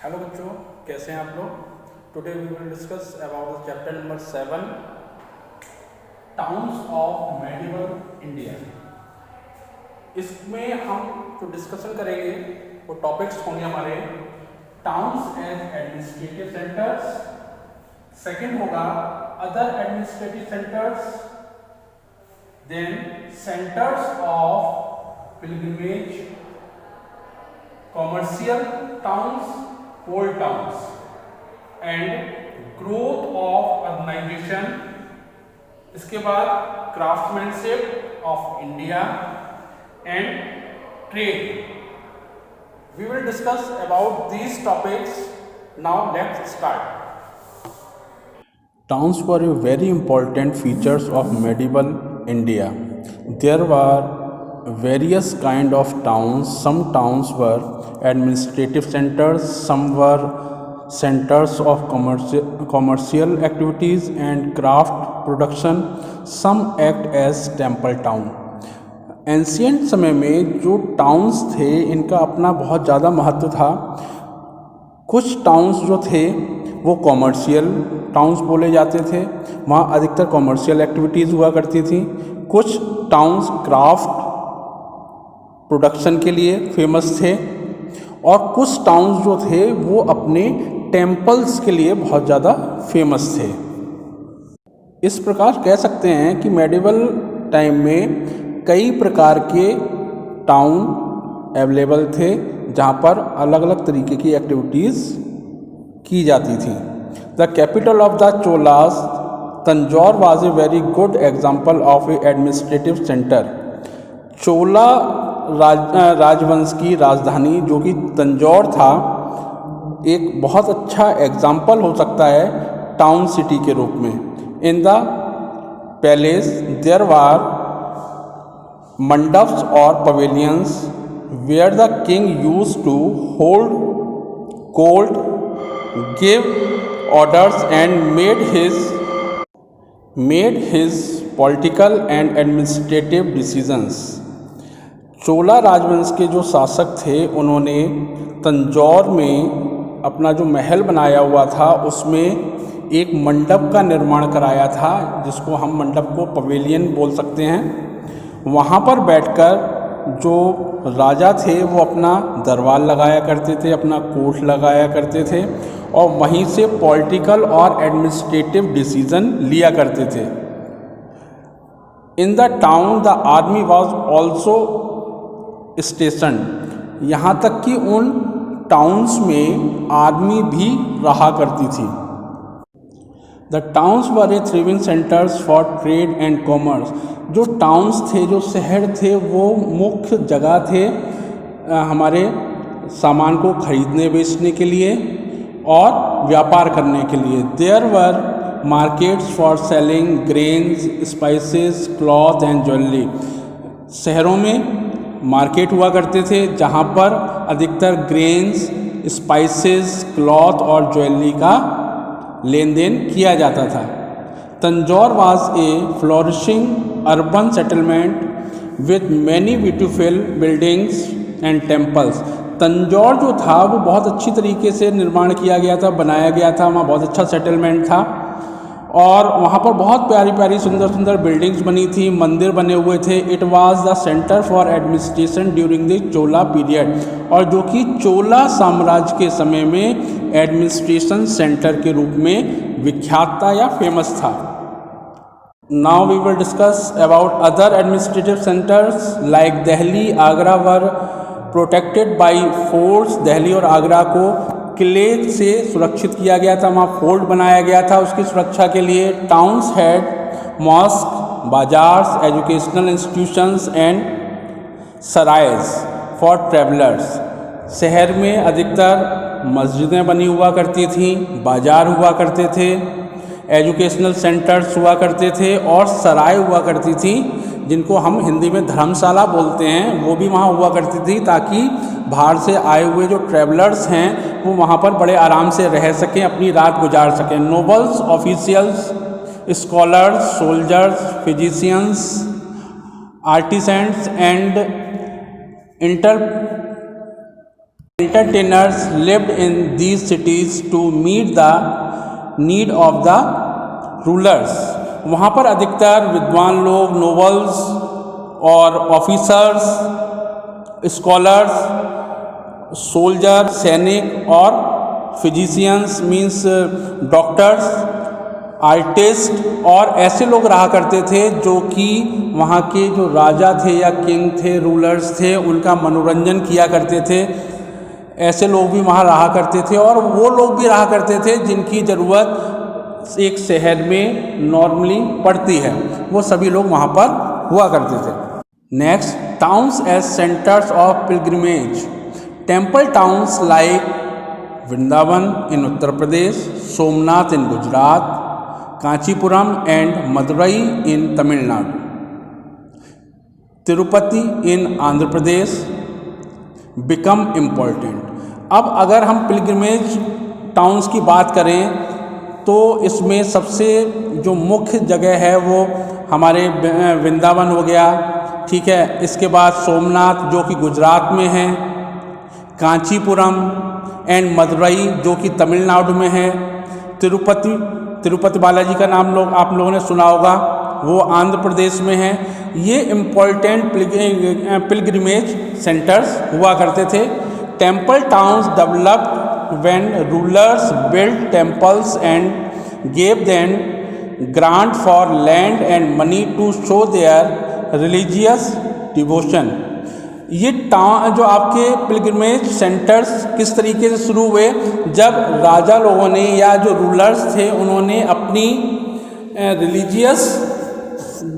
Hello बच्चों, कैसे हैं आप लोग। Today we will discuss about chapter number 7 towns of medieval India. इसमें हम जो डिस्कशन करेंगे वो टॉपिक्स होंगे हमारे towns as administrative centres, second होगा other administrative centres, then centres of pilgrimage, commercial towns, old towns, and growth of urbanization। इसके बाद craftsmanship of India and trade। We will discuss about these topics now। Let's start। Towns were a very important features of medieval India. There were various kind of towns. Some towns were administrative centers, some were centers of commercial activities and craft production, some act as temple town। Ancient समय में जो towns थे इनका अपना बहुत ज़्यादा महत्व था। कुछ टाउन्स जो थे वो कॉमर्शियल टाउन्स बोले जाते थे, वहाँ अधिकतर कॉमर्शियल एक्टिविटीज़ हुआ करती थी। कुछ टाउन्स क्राफ्ट प्रोडक्शन के लिए फेमस थे और कुछ टाउन्स जो थे वो अपने टेम्पल्स के लिए बहुत ज़्यादा फेमस थे। इस प्रकार कह सकते हैं कि मेडिवल टाइम में कई प्रकार के टाउन अवेलेबल थे जहाँ पर अलग अलग तरीके की एक्टिविटीज़ की जाती थी। The capital of the Cholas, Tanjore was a very good example of a administrative centre. Chola राजवंश की राजधानी जो कि तंजौर था, एक बहुत अच्छा एग्जाम्पल हो सकता है टाउन सिटी के रूप में। In the palace there were mandaps और pavilions where the king used to hold court, give orders and made his political and administrative decisions. Chola राजवंश के जो शासक थे उन्होंने तंजौर में अपना जो महल बनाया हुआ था उसमें एक मंडप का निर्माण कराया था, जिसको हम मंडप को पवेलियन बोल सकते हैं। वहाँ पर बैठकर जो राजा थे वो अपना दरबार लगाया करते थे, अपना कोर्ट लगाया करते थे और वहीं से पॉलिटिकल और एडमिनिस्ट्रेटिव डिसीजन लिया करते थे। In the town the army was also station, यहाँ तक कि उन टाउन्स में आर्मी भी रहा करती थी। The towns were a thriving centres for trade and commerce. जो टाउन्स थे, जो शहर थे, वो मुख्य जगह थे हमारे सामान को खरीदने बेचने के लिए और व्यापार करने के लिए। There were markets for selling grains, spices, cloth and jewellery. शहरों में मार्केट हुआ करते थे जहाँ पर अधिकतर ग्रेन्स, स्पाइसेस, क्लॉथ और ज्वेलरी का लेन देन किया जाता था। Tanjore was a flourishing urban settlement with many beautiful buildings and temples. Tanjore जो था वो बहुत अच्छी तरीके से निर्माण किया गया था, बनाया गया था, वहाँ बहुत अच्छा सेटलमेंट था और वहाँ पर बहुत प्यारी प्यारी सुंदर सुंदर बिल्डिंग्स बनी थी, मंदिर बने हुए थे। It was the centre for administration during the Chola period, और जो कि चोला साम्राज्य के समय में एडमिनिस्ट्रेशन सेंटर के रूप में विख्यात था या फेमस था। Now we will discuss about other administrative centres like Delhi, Agra were protected by forts. Delhi और आगरा को किले से सुरक्षित किया गया था, वहाँ फोर्ट बनाया गया था उसकी सुरक्षा के लिए। Towns had mosques, bazaars, educational institutions and sarais for travellers. शहर में अधिकतर मस्जिदें बनी हुआ करती थी, बाजार हुआ करते थे, एजुकेशनल सेंटर्स हुआ करते थे और सराय हुआ करती थी, जिनको हम हिंदी में धर्मशाला बोलते हैं, वो भी वहाँ हुआ करती थी ताकि बाहर से आए हुए जो ट्रैवलर्स हैं वो वहाँ पर बड़े आराम से रह सकें, अपनी रात गुजार सकें। Nobles, officials, scholars, soldiers, physicians, artisans and inter entertainers lived in these cities to meet the need of the rulers। वहाँ पर अधिकतर विद्वान लोग, नोबल्स और ऑफिसर्स, स्कॉलर्स, सोल्जर, सैनिक और फिजिशियंस मीन्स डॉक्टर्स, आर्टिस्ट और ऐसे लोग रहा करते थे जो कि वहाँ के जो राजा थे या किंग थे, रूलर्स थे, उनका मनोरंजन किया करते थे। ऐसे लोग भी वहाँ रहा करते थे और वो लोग भी रहा करते थे जिनकी ज़रूरत एक शहर में नॉर्मली पड़ती है, वो सभी लोग वहाँ पर हुआ करते थे। Next, towns as centres of pilgrimage. Temple towns like Vrindavan in Uttar Pradesh, Somnath in Gujarat, Kanchipuram and Madurai in Tamil Nadu, Tirupati in Andhra Pradesh became important. अब अगर हम पिलग्रिमेज टाउन्स की बात करें तो इसमें सबसे जो मुख्य जगह है वो हमारे वृंदावन हो गया, ठीक है। इसके बाद सोमनाथ जो कि गुजरात में है, कांचीपुरम एंड मदुरई जो कि तमिलनाडु में है, तिरुपति बालाजी का नाम आप लोगों ने सुना होगा, वो आंध्र प्रदेश में है। ये इम्पोर्टेंट पिलग्रिमेज सेंटर्स हुआ करते थे। Temple towns developed when rulers build temples and gave them grant for land and money to show their religious devotion. ये जो आपके पिलग्रिमेज सेंटर्स किस तरीके से शुरू हुए, जब राजा लोगों ने या जो रूलर्स थे उन्होंने अपनी रिलीजियस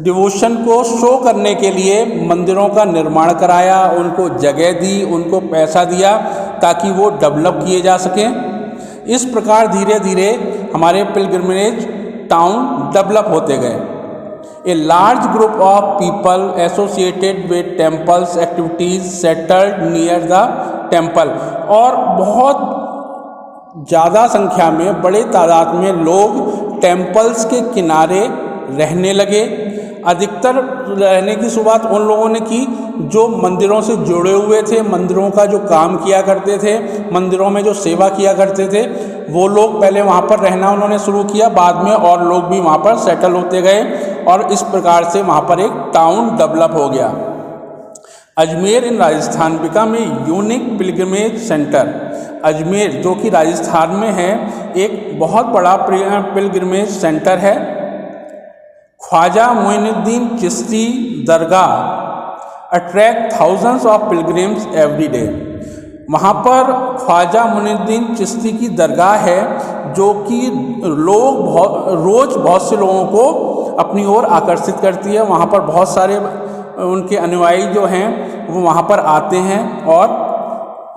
डिवोशन को शो करने के लिए मंदिरों का निर्माण कराया, उनको जगह दी, उनको पैसा दिया ताकि वो डेवलप किए जा सकें। इस प्रकार धीरे धीरे हमारे पिलग्रिमेज टाउन डेवलप होते गए। A large group of people associated with temples activities settled near the temple। और बहुत ज़्यादा संख्या में, बड़े तादाद में लोग टेम्पल्स के किनारे रहने लगे। अधिकतर रहने की शुरुआत उन लोगों ने की जो मंदिरों से जुड़े हुए थे, मंदिरों का जो काम किया करते थे, मंदिरों में जो सेवा किया करते थे, वो लोग पहले वहाँ पर रहना उन्होंने शुरू किया। बाद में और लोग भी वहाँ पर सेटल होते गए और इस प्रकार से वहाँ पर एक टाउन डेवलप हो गया। Ajmer in Rajasthan become a unique pilgrimage centre. Ajmer जो कि राजस्थान में है, एक बहुत बड़ा पिलग्रिमेज सेंटर है। Khwaja Moinuddin Chishti Dargah attract thousands of pilgrims every day. वहाँ पर ख्वाजा मोइनुद्दीन चिश्ती की दरगाह है जो कि रोज़ बहुत से लोगों को अपनी ओर आकर्षित करती है। वहाँ पर बहुत सारे उनके अनुयायी जो हैं वो वहाँ पर आते हैं और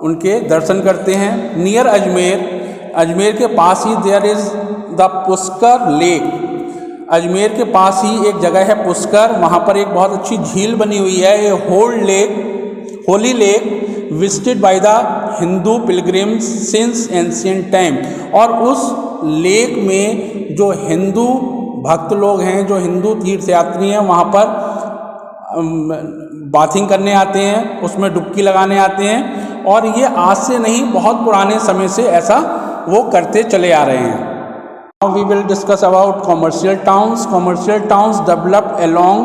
उनके दर्शन करते हैं। नियर अजमेर के पास ही there is the Pushkar lake. Ajmer के पास ही एक जगह है पुष्कर, वहाँ पर एक बहुत अच्छी झील बनी हुई है, ये Holi lake visited by the Hindu pilgrims since ancient time. और उस लेक में जो हिंदू भक्त लोग हैं, जो हिंदू तीर्थयात्री हैं, वहाँ पर बाथिंग करने आते हैं, उसमें डुबकी लगाने आते हैं। और ये आज से नहीं, बहुत पुराने समय से ऐसा वो करते चले आ रहे हैं। Now we will discuss about commercial towns. Commercial towns developed along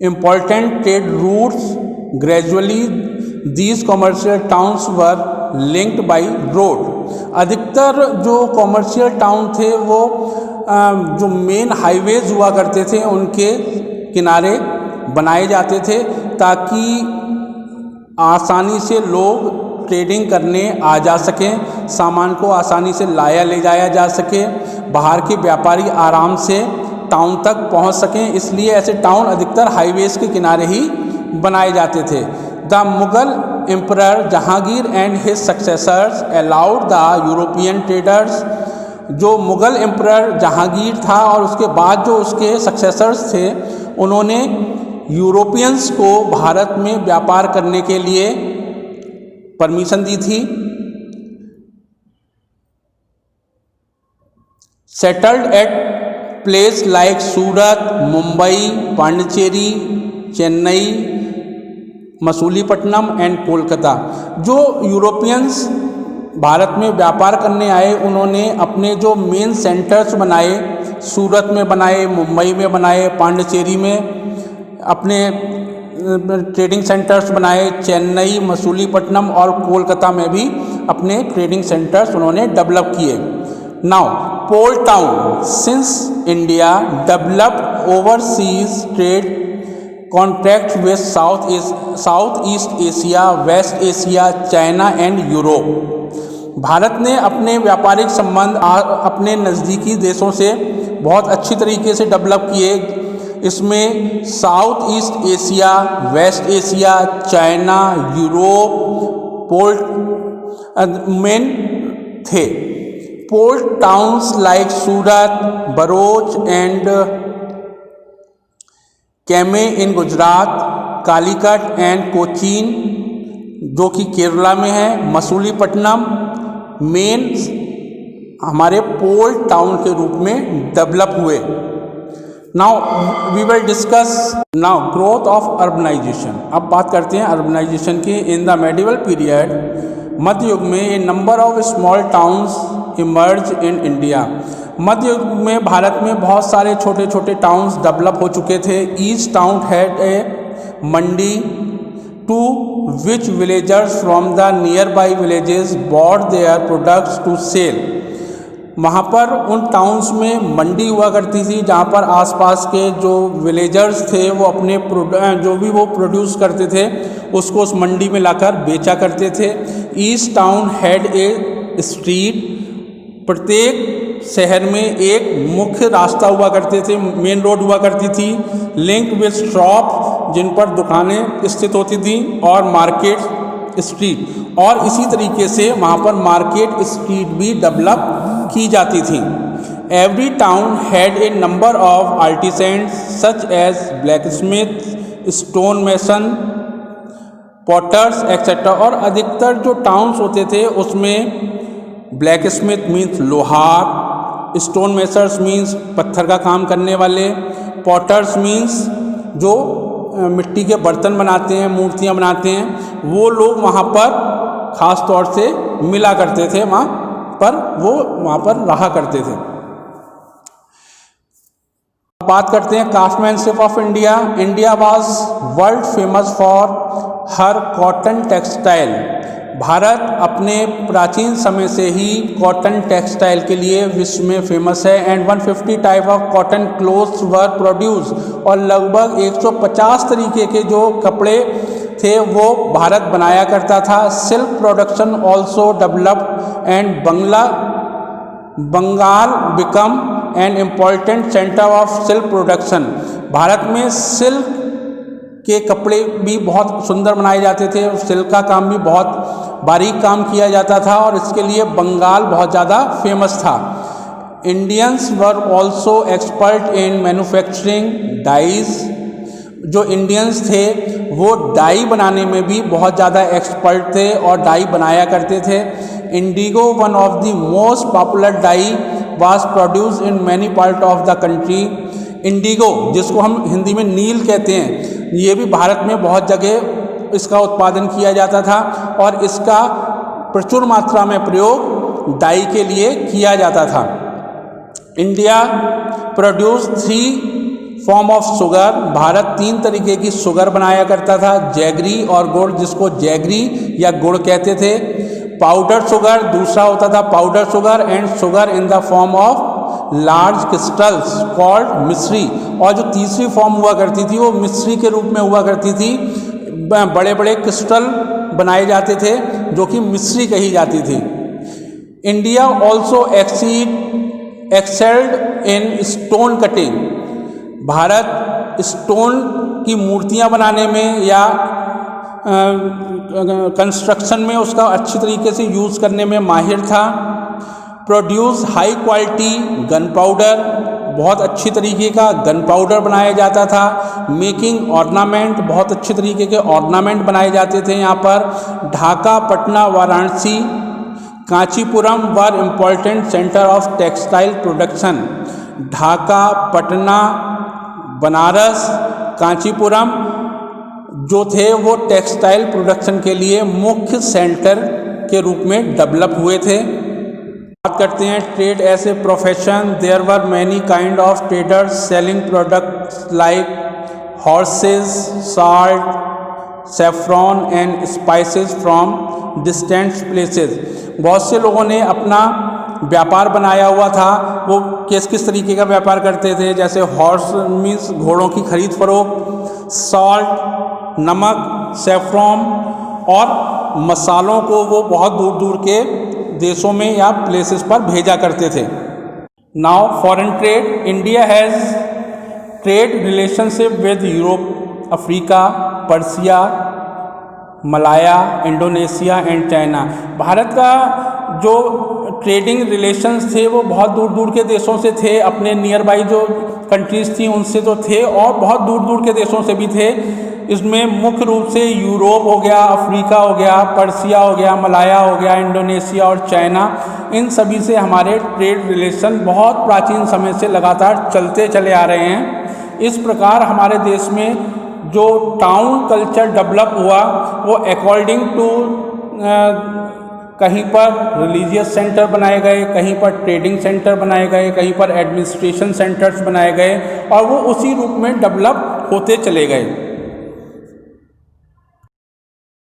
important trade routes. Gradually, these commercial towns were linked by road. अधिकतर जो कॉमर्शियल टाउन थे वो जो मेन हाईवेज हुआ करते थे उनके किनारे बनाए जाते थे ताकि आसानी से लोग ट्रेडिंग करने आ जा सकें, सामान को आसानी से लाया ले जाया जा सके, बाहर के व्यापारी आराम से टाउन तक पहुंच सकें। इसलिए ऐसे टाउन अधिकतर हाईवेज के किनारे ही बनाए जाते थे। The Mughal emperor Jahangir and his successors allowed the European traders. जो मुगल एम्परर जहांगीर था और उसके बाद जो उसके सक्सेसर्स थे, उन्होंने यूरोपियंस को भारत में व्यापार करने के लिए परमिशन दी थी। Settled at place like Surat, Mumbai, Pondicherry, Chennai, Masulipatnam and Kolkata. जो यूरोपियंस भारत में व्यापार करने आए, उन्होंने अपने जो मेन सेंटर्स बनाए, सूरत में बनाए, मुंबई में बनाए, पांडिचेरी में अपने ट्रेडिंग सेंटर्स बनाए, चेन्नई, मसूलीपट्टनम और कोलकाता में भी अपने ट्रेडिंग सेंटर्स उन्होंने डेवलप किए। Now port town, since India developed overseas trade contract with south east Asia, waste Asia, China and Europe. Bharat ने अपने व्यापारिक संबंध अपने नज़दीकी देशों से बहुत अच्छी तरीके से डेवलप किए। इसमें South east Asia, waste Asia, China, Europe port main थे। Port towns like Surat, Broach and Cambay in Gujarat, Calicut and Cochin जो कि केरला में है, मसूलीपट्टनम मेन हमारे पोर्ट टाउन के रूप में डेवलप हुए। Now we will discuss now growth of urbanisation. अब बात करते हैं अर्बनाइजेशन की। इन द मेडिवल पीरियड, मध्य युग में a number of small towns emerge in India. मध्य युग में भारत में बहुत सारे छोटे छोटे टाउन्स डेवलप हो चुके थे। Each town had A Mandi to which villagers from the nearby villages bought their products to sell। वहाँ पर उन टाउन्स में मंडी हुआ करती थी, जहाँ पर आसपास के जो विलेजर्स थे वो अपने जो भी वो प्रोड्यूस करते थे उसको उस मंडी में लाकर बेचा करते थे। Each town had A street, प्रत्येक शहर में एक मुख्य रास्ता हुआ करते थे, मेन रोड हुआ करती थी। लिंक विद शॉप, जिन पर दुकानें स्थित होती थी, और मार्केट स्ट्रीट, और इसी तरीके से वहाँ पर मार्केट स्ट्रीट भी डेवलप की जाती थी। Every town had a number of artisans such as blacksmith, stone mason, potters etcetera. और अधिकतर जो टाउन्स होते थे उसमें ब्लैक स्मिथ मीन्स लोहार, स्टोन मेसर्स मीन्स पत्थर का काम करने वाले, पॉटर्स मीन्स जो मिट्टी के बर्तन बनाते हैं, मूर्तियाँ बनाते हैं, वो लोग वहाँ पर ख़ास तौर से मिला करते थे, वहाँ पर रहा करते थे। बात करते हैं craftsmanship of India. India was world famous for her cotton textile. Bharat अपने प्राचीन समय से ही कॉटन टेक्सटाइल के लिए विश्व में फेमस है। And 150 type of cotton clothes were produce, और लगभग 150 तरीके के जो कपड़े थे वो भारत बनाया करता था। Silk production also developed and Bengal became an important centre of silk production. Bharat में सिल्क के कपड़े भी बहुत सुंदर बनाए जाते थे, सिल्क का काम भी बहुत बारीक काम किया जाता था, और इसके लिए बंगाल बहुत ज़्यादा फेमस था। Indians were also expert in manufacturing dyes. जो इंडियंस थे वो डाई बनाने में भी बहुत ज़्यादा एक्सपर्ट थे और डाई बनाया करते थे। Indigo, one of the most popular dye, was produce in many part of the country. Indigo, जिसको हम हिंदी में नील कहते हैं, ये भी भारत में बहुत जगह इसका उत्पादन किया जाता था, और इसका प्रचुर मात्रा में प्रयोग डाई के लिए किया जाता था। India produce 3 form of sugar. Bharat 3 तरीके की शुगर बनाया करता था, जैगरी और गुड़, जिसको जैगरी या गुड़ कहते थे। पाउडर शुगर दूसरा होता था, powder sugar, and sugar in the form of large crystals called मिश्री। और जो तीसरी फॉर्म हुआ करती थी वो मिश्री के रूप में हुआ करती थी। बड़े बड़े क्रिस्टल बनाए जाते थे जो कि मिश्री कही जाती थी। India also excelled in stone cutting. Bharat stone की मूर्तियाँ बनाने में या कंस्ट्रक्शन में उसका अच्छी तरीके से यूज़ करने में माहिर था। Produce high quality gun powder, बहुत अच्छी तरीके का गन पाउडर बनाया जाता था। मेकिंग ऑर्नामेंट, बहुत अच्छे तरीके के ऑर्नामेंट बनाए जाते थे यहाँ पर। Dhaka, Patna, Varanasi, Kanchipuram were important centre of textile production. Dhaka, Patna, Banaras, Kanchipuram जो थे वो टेक्सटाइल प्रोडक्शन के लिए मुख्य सेंटर के रूप में डेवलप हुए थे। बात करते हैं trade as a profession. There were many kind of traders selling products like horses, salt, saffron and spices from distant places. बहुत से लोगों ने अपना व्यापार बनाया हुआ था। वो किस तरीके का व्यापार करते थे, जैसे हॉर्स मीन्स घोड़ों की खरीद फरोख्त, सॉल्ट नमक, सेफ्रॉन और मसालों को वो बहुत दूर दूर के देशों में या प्लेसेस पर भेजा करते थे। Now foreign trade. India has trade relationship with Europe, Africa, Persia, Malaya, Indonesia and China. Bharat का जो ट्रेडिंग रिलेशंस थे वो बहुत दूर दूर के देशों से थे, अपने नियर बाई जो कंट्रीज़ थी उनसे तो थे और बहुत दूर दूर के देशों से भी थे। इसमें मुख्य रूप से यूरोप हो गया, अफ्रीका हो गया, पर्सिया हो गया, मलाया हो गया, इंडोनेशिया और चाइना, इन सभी से हमारे ट्रेड रिलेशन बहुत प्राचीन समय से लगातार चलते चले आ रहे हैं। इस प्रकार हमारे देश में जो टाउन कल्चर डेवलप हुआ वो अकॉर्डिंग टू कहीं पर रिलीजियस सेंटर बनाए गए, कहीं पर ट्रेडिंग सेंटर बनाए गए, कहीं पर एडमिनिस्ट्रेशन सेंटर्स बनाए गए और वो उसी रूप में डेवलप होते चले गए।